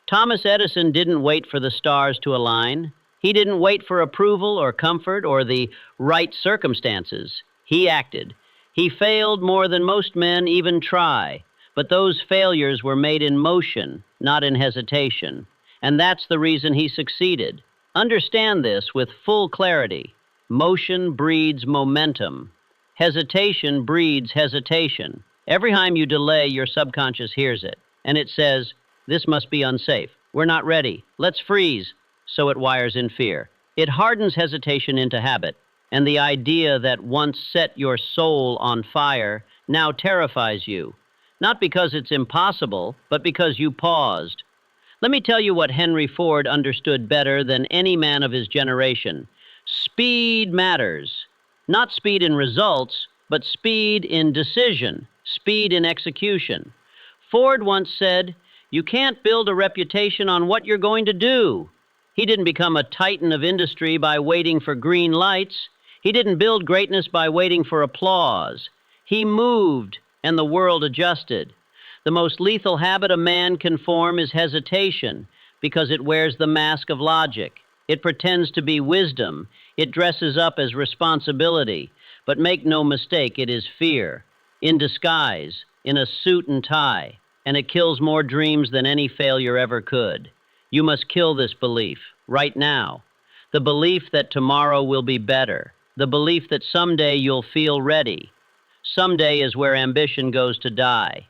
A: Thomas Edison didn't wait for the stars to align. He didn't wait for approval or comfort or the right circumstances. He acted. He failed more than most men even try, but those failures were made in motion, not in hesitation. And that's the reason he succeeded. Understand this with full clarity. Motion breeds momentum. Hesitation breeds hesitation. Every time you delay, your subconscious hears it, and it says, this must be unsafe. We're not ready. Let's freeze. So it wires in fear. It hardens hesitation into habit, and the idea that once set your soul on fire now terrifies you, not because it's impossible, but because you paused. Let me tell you what Henry Ford understood better than any man of his generation. Speed matters. Not speed in results, but speed in decision, speed in execution. Ford once said, you can't build a reputation on what you're going to do. He didn't become a titan of industry by waiting for green lights. He didn't build greatness by waiting for applause. He moved, and the world adjusted. The most lethal habit a man can form is hesitation, because it wears the mask of logic. It pretends to be wisdom. It dresses up as responsibility. But make no mistake, it is fear, in disguise, in a suit and tie, and it kills more dreams than any failure ever could. You must kill this belief, right now. The belief that tomorrow will be better. The belief that someday you'll feel ready. Someday is where ambition goes to die.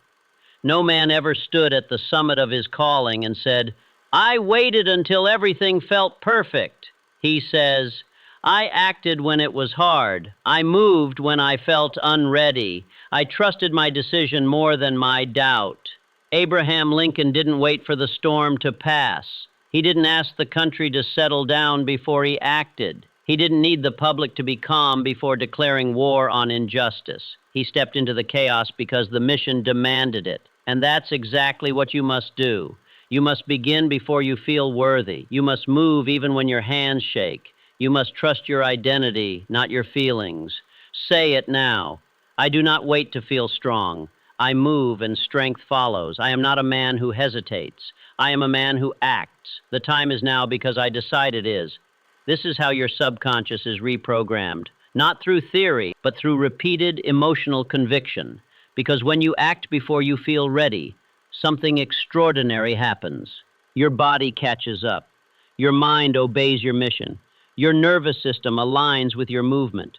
A: No man ever stood at the summit of his calling and said, I waited until everything felt perfect. He says, I acted when it was hard. I moved when I felt unready. I trusted my decision more than my doubt. Abraham Lincoln didn't wait for the storm to pass. He didn't ask the country to settle down before he acted. He didn't need the public to be calm before declaring war on injustice. He stepped into the chaos because the mission demanded it. And that's exactly what you must do. You must begin before you feel worthy. You must move even when your hands shake. You must trust your identity, not your feelings. Say it now. I do not wait to feel strong. I move and strength follows. I am not a man who hesitates. I am a man who acts. The time is now because I decide it is. This is how your subconscious is reprogrammed, not through theory, but through repeated emotional conviction. Because when you act before you feel ready, something extraordinary happens. Your body catches up. Your mind obeys your mission. Your nervous system aligns with your movement.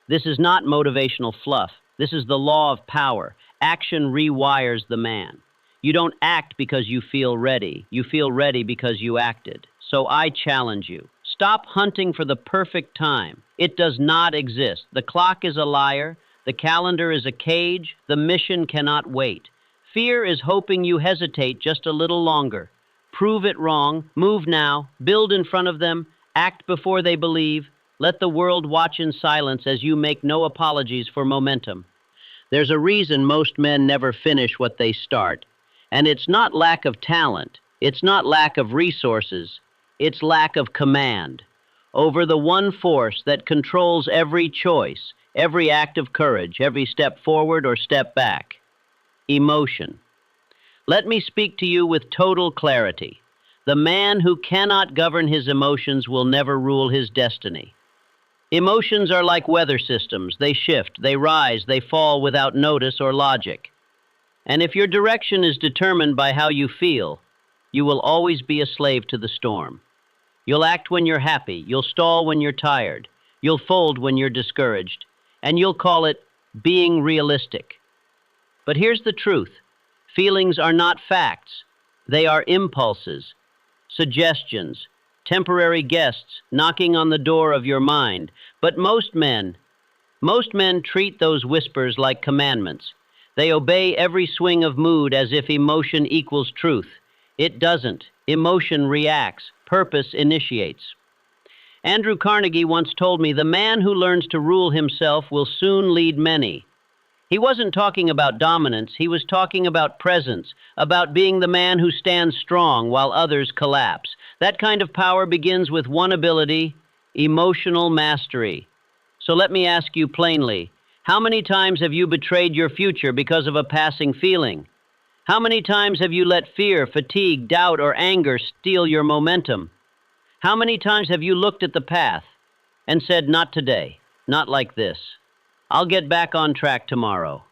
A: This is not motivational fluff. This is the law of power. Action rewires the man. You don't act because you feel ready. You feel ready because you acted. So I challenge you. Stop hunting for the perfect time. It does not exist. The clock is a liar. The calendar is a cage. The mission cannot wait. Fear is hoping you hesitate just a little longer. Prove it wrong. Move now. Build in front of them. Act before they believe. Let the world watch in silence as you make no apologies for momentum. There's a reason most men never finish what they start. And it's not lack of talent. It's not lack of resources. It's lack of command over the one force that controls every choice, every act of courage, every step forward or step back. Emotion. Let me speak to you with total clarity. The man who cannot govern his emotions will never rule his destiny. Emotions are like weather systems. They shift, they rise, they fall without notice or logic. And if your direction is determined by how you feel, you will always be a slave to the storm. You'll act when you're happy, you'll stall when you're tired, you'll fold when you're discouraged, and you'll call it being realistic. But here's the truth. Feelings are not facts. They are impulses, suggestions, temporary guests knocking on the door of your mind. But most men treat those whispers like commandments. They obey every swing of mood as if emotion equals truth. It doesn't. Emotion reacts. Purpose initiates. Andrew Carnegie once told me, the man who learns to rule himself will soon lead many. He wasn't talking about dominance, he was talking about presence, about being the man who stands strong while others collapse. That kind of power begins with one ability, emotional mastery. So let me ask you plainly, how many times have you betrayed your future because of a passing feeling? How many times have you let fear, fatigue, doubt, or anger steal your momentum? How many times have you looked at the path and said, not today, not like this. I'll get back on track tomorrow.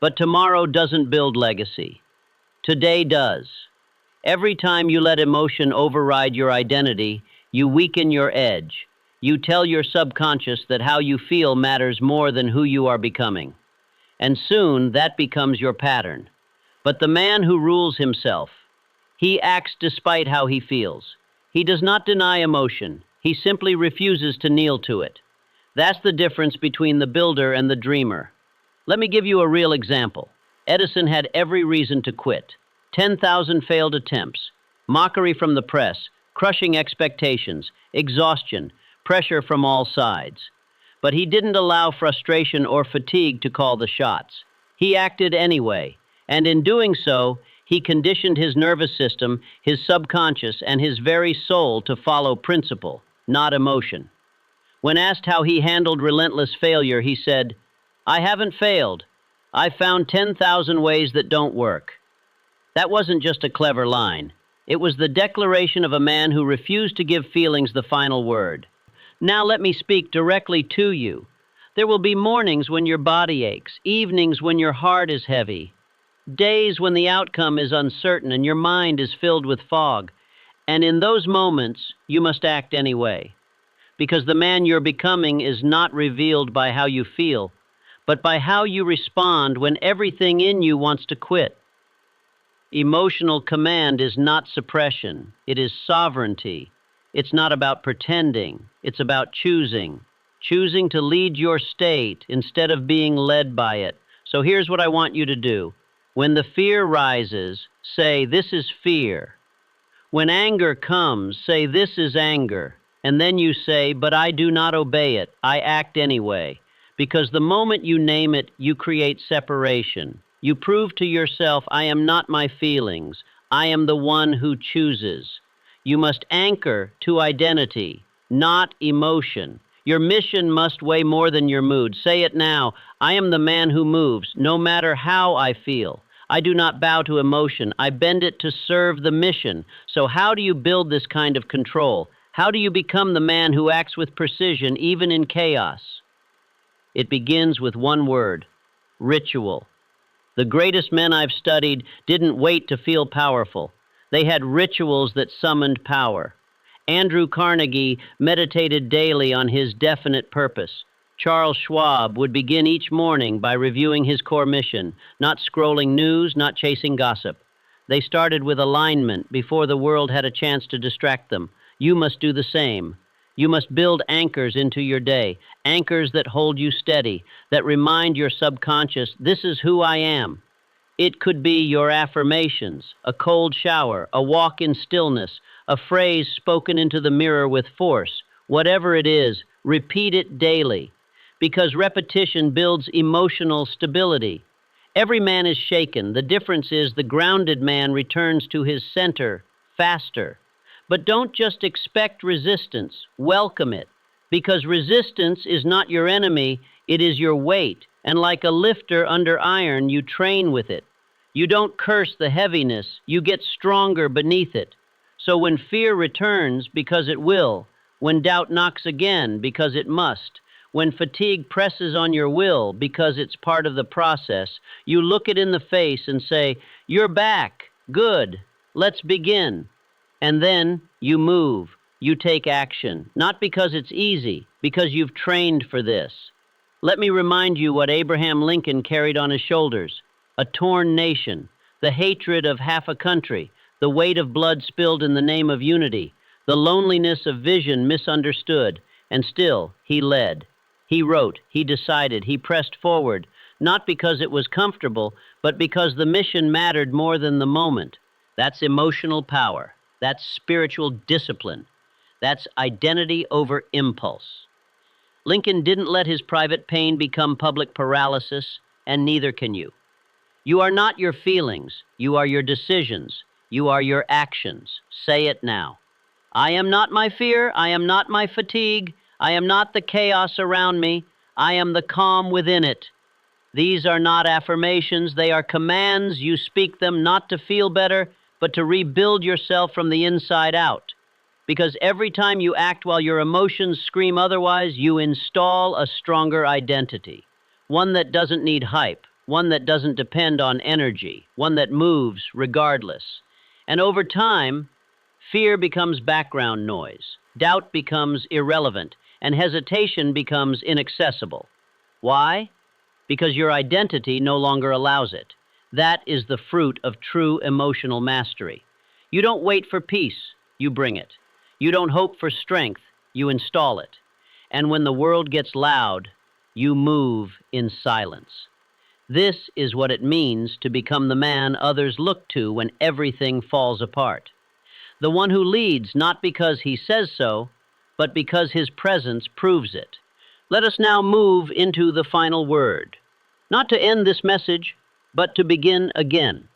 A: But tomorrow doesn't build legacy. Today does. Every time you let emotion override your identity, you weaken your edge. You tell your subconscious that how you feel matters more than who you are becoming. And soon that becomes your pattern. But the man who rules himself, he acts despite how he feels. He does not deny emotion. He simply refuses to kneel to it. That's the difference between the builder and the dreamer. Let me give you a real example. Edison had every reason to quit. 10,000 failed attempts, mockery from the press, crushing expectations, exhaustion, pressure from all sides. But he didn't allow frustration or fatigue to call the shots. He acted anyway, and in doing so, he conditioned his nervous system, his subconscious, and his very soul to follow principle, not emotion. When asked how he handled relentless failure, he said, "I haven't failed. I've found 10,000 ways that don't work." That wasn't just a clever line. It was the declaration of a man who refused to give feelings the final word. Now let me speak directly to you. There will be mornings when your body aches, evenings when your heart is heavy, days when the outcome is uncertain and your mind is filled with fog. And in those moments, you must act anyway. Because the man you're becoming is not revealed by how you feel, but by how you respond when everything in you wants to quit. Emotional command is not suppression, it is sovereignty. It's not about pretending, it's about choosing. Choosing to lead your state instead of being led by it. So here's what I want you to do. When the fear rises, say, "This is fear." When anger comes, say, "This is anger." And then you say, "But I do not obey it. I act anyway." Because the moment you name it, you create separation. You prove to yourself, "I am not my feelings. I am the one who chooses." You must anchor to identity, not emotion. Your mission must weigh more than your mood. Say it now. "I am the man who moves, no matter how I feel. I do not bow to emotion. I bend it to serve the mission." So how do you build this kind of control? How do you become the man who acts with precision even in chaos? It begins with one word: ritual. The greatest men I've studied didn't wait to feel powerful. They had rituals that summoned power. Andrew Carnegie meditated daily on his definite purpose. Charles Schwab would begin each morning by reviewing his core mission, not scrolling news, not chasing gossip. They started with alignment before the world had a chance to distract them. You must do the same. You must build anchors into your day, anchors that hold you steady, that remind your subconscious, "This is who I am." It could be your affirmations, a cold shower, a walk in stillness, a phrase spoken into the mirror with force. Whatever it is, repeat it daily, because repetition builds emotional stability. Every man is shaken. The difference is the grounded man returns to his center faster. But don't just expect resistance, welcome it, because resistance is not your enemy, it is your weight, and like a lifter under iron, you train with it. You don't curse the heaviness, you get stronger beneath it. So when fear returns, because it will, when doubt knocks again, because it must, when fatigue presses on your will, because it's part of the process, you look it in the face and say, "You're back. Good. Let's begin." And then you move. You take action, not because it's easy, because you've trained for this. Let me remind you what Abraham Lincoln carried on his shoulders: a torn nation, the hatred of half a country, the weight of blood spilled in the name of unity, the loneliness of vision misunderstood, and still he led. He wrote, he decided, he pressed forward, not because it was comfortable, but because the mission mattered more than the moment. That's emotional power. That's spiritual discipline. That's identity over impulse. Lincoln didn't let his private pain become public paralysis, and neither can you. You are not your feelings. You are your decisions. You are your actions. Say it now. I am not my fear. I am not my fatigue. I am not the chaos around me. I am the calm within it. These are not affirmations. They are commands. You speak them not to feel better, but to rebuild yourself from the inside out. Because every time you act while your emotions scream otherwise, you install a stronger identity. One that doesn't need hype. One that doesn't depend on energy. One that moves regardless. And over time, fear becomes background noise. Doubt becomes irrelevant. And hesitation becomes inaccessible. Why? Because your identity no longer allows it. That is the fruit of true emotional mastery. You don't wait for peace, you bring it. You don't hope for strength, you install it. And when the world gets loud, you move in silence. This is what it means to become the man others look to when everything falls apart. The one who leads not because he says so, but because his presence proves it. Let us now move into the final word. Not to end this message, but to begin again,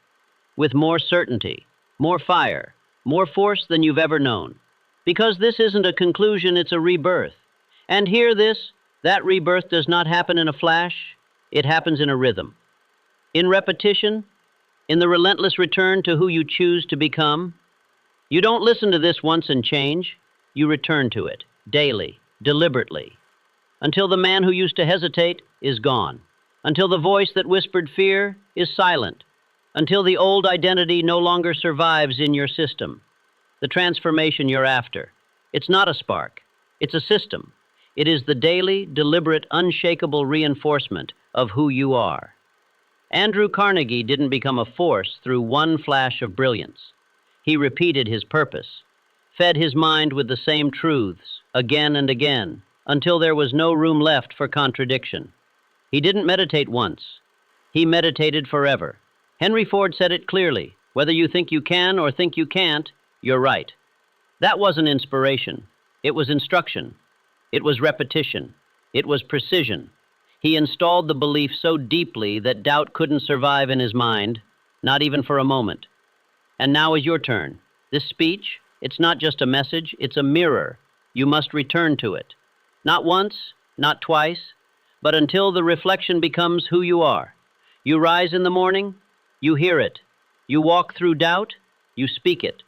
A: with more certainty, more fire, more force than you've ever known. Because this isn't a conclusion, it's a rebirth. And hear this, that rebirth does not happen in a flash, it happens in a rhythm. In repetition, in the relentless return to who you choose to become. You don't listen to this once and change, you return to it, daily, deliberately, until the man who used to hesitate is gone, until the voice that whispered fear is silent, until the old identity no longer survives in your system. The transformation you're after. It's not a spark. It's a system. It is the daily, deliberate, unshakable reinforcement of who you are. Andrew Carnegie didn't become a force through one flash of brilliance. He repeated his purpose, fed his mind with the same truths again and again until there was no room left for contradiction. He didn't meditate once. He meditated forever. Henry Ford said it clearly, whether you think you can or think you can't, you're right. That wasn't inspiration. It was instruction. It was repetition. It was precision. He installed the belief so deeply that doubt couldn't survive in his mind, not even for a moment. And now is your turn. This speech, it's not just a message, it's a mirror. You must return to it. Not once, not twice, but until the reflection becomes who you are. You rise in the morning, you hear it. You walk through doubt, you speak it.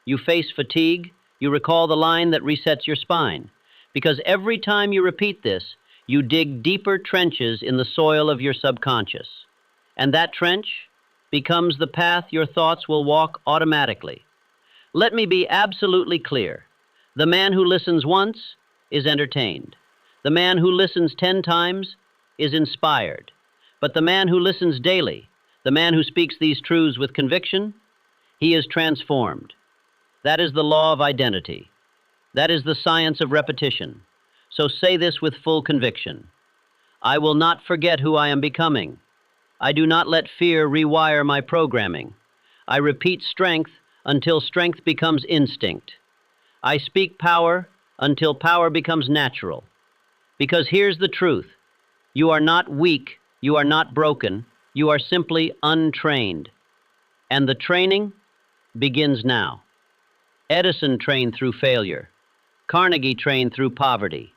A: You face fatigue, you recall the line that resets your spine. Because every time you repeat this, you dig deeper trenches in the soil of your subconscious. And that trench becomes the path your thoughts will walk automatically. Let me be absolutely clear. The man who listens once is entertained. The man who listens 10 times is inspired. But the man who listens daily, the man who speaks these truths with conviction, he is transformed. That is the law of identity. That is the science of repetition. So say this with full conviction. I will not forget who I am becoming. I do not let fear rewire my programming. I repeat strength until strength becomes instinct. I speak power until power becomes natural. Because here's the truth. You are not weak. You are not broken. You are simply untrained. And the training begins now. Edison trained through failure. Carnegie trained through poverty.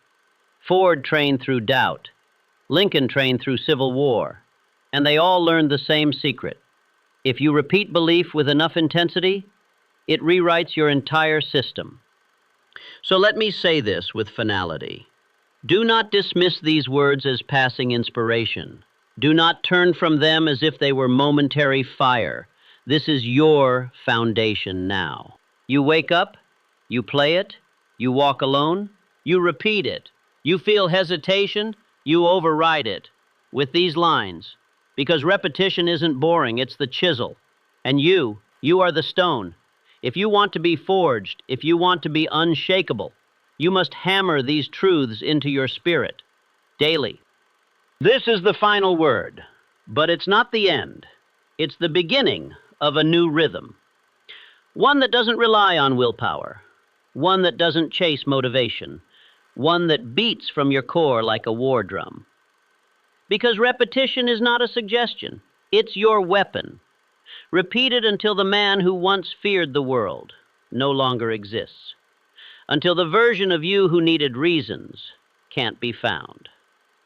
A: Ford trained through doubt. Lincoln trained through civil war. And they all learned the same secret. If you repeat belief with enough intensity, it rewrites your entire system. So let me say this with finality. Do not dismiss these words as passing inspiration. Do not turn from them as if they were momentary fire. This is your foundation now. You wake up, you play it, you walk alone, you repeat it. You feel hesitation, you override it with these lines. Because repetition isn't boring, it's the chisel. And you are the stone. If you want to be forged, if you want to be unshakable, you must hammer these truths into your spirit daily. This is the final word, but it's not the end. It's the beginning of a new rhythm. One that doesn't rely on willpower. One that doesn't chase motivation. One that beats from your core like a war drum. Because repetition is not a suggestion. It's your weapon. Repeat it until the man who once feared the world no longer exists. Until the version of you who needed reasons can't be found.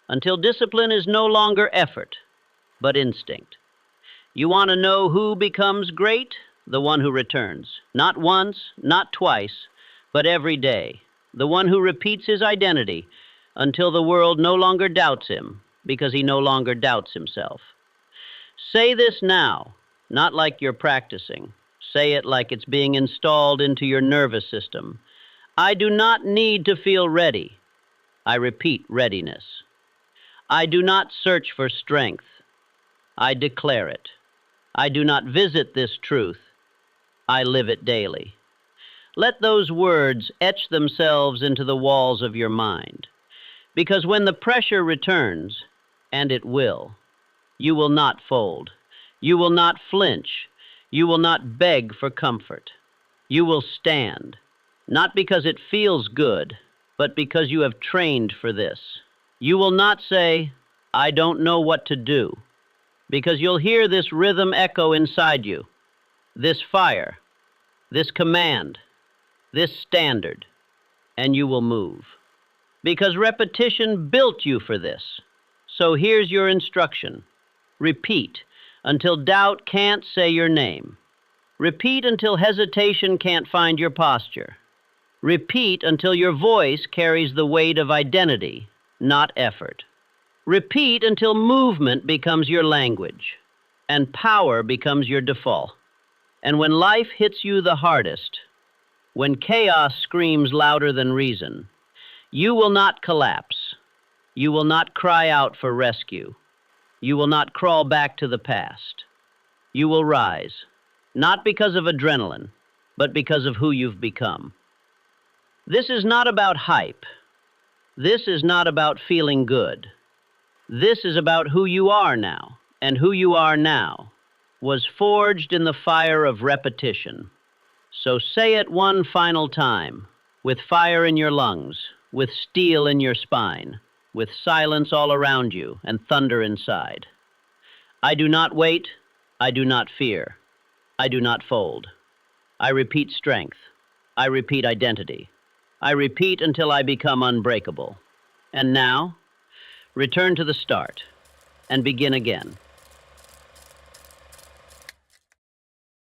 A: Until discipline is no longer effort, but instinct. You want to know who becomes great? The one who returns. Not once, not twice, but every day. The one who repeats his identity until the world no longer doubts him, because he no longer doubts himself. Say this now, not like you're practicing. Say it like it's being installed into your nervous system. I do not need to feel ready. I repeat readiness. I do not search for strength. I declare it. I do not visit this truth. I live it daily. Let those words etch themselves into the walls of your mind. Because when the pressure returns, and it will, you will not fold. You will not flinch. You will not beg for comfort. You will stand, not because it feels good, but because you have trained for this. You will not say, I don't know what to do, because you'll hear this rhythm echo inside you, this fire, this command, this standard, and you will move. Because repetition built you for this. So here's your instruction. Repeat until doubt can't say your name. Repeat until hesitation can't find your posture. Repeat until your voice carries the weight of identity, not effort. Repeat until movement becomes your language, and power becomes your default. And when life hits you the hardest, when chaos screams louder than reason, you will not collapse. You will not cry out for rescue. You will not crawl back to the past. You will rise, not because of adrenaline, but because of who you've become. This is not about hype. This is not about feeling good. This is about who you are now, and who you are now was forged in the fire of repetition. So say it one final time, with fire in your lungs, with steel in your spine, with silence all around you and thunder inside. I do not wait. I do not fear. I do not fold. I repeat strength. I repeat identity. I repeat until I become unbreakable. And now, return to the start and begin again.